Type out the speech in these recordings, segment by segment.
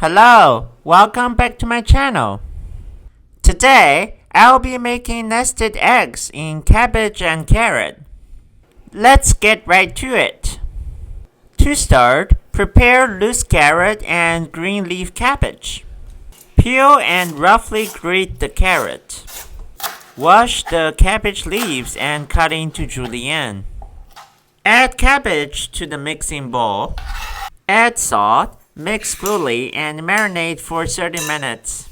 Hello, welcome back to my channel. Today, I'll be making nested eggs in cabbage and carrot. Let's get right to it. To start, prepare loose carrot and green leaf cabbage. Peel and roughly grate the carrot. Wash the cabbage leaves and cut into julienne. Add cabbage to the mixing bowl. Add salt, mix fully, and marinate for 30 minutes.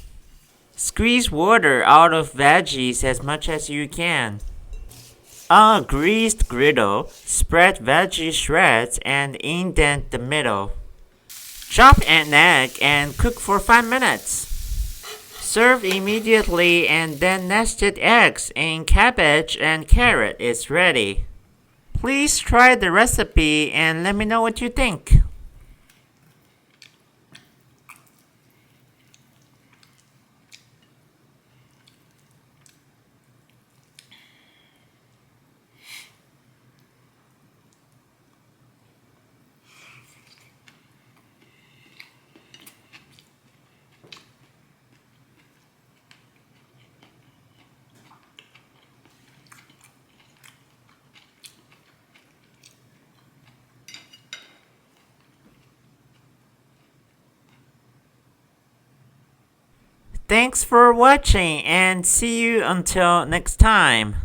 Squeeze water out of veggies as much as you can. On a greased griddle, spread veggie shreds and indent the middle. Chop an egg and cook for 5 minutes. Serve immediately and then nested eggs in cabbage and carrot is ready. Please try the recipe and let me know what you think. Thanks for watching and see you until next time.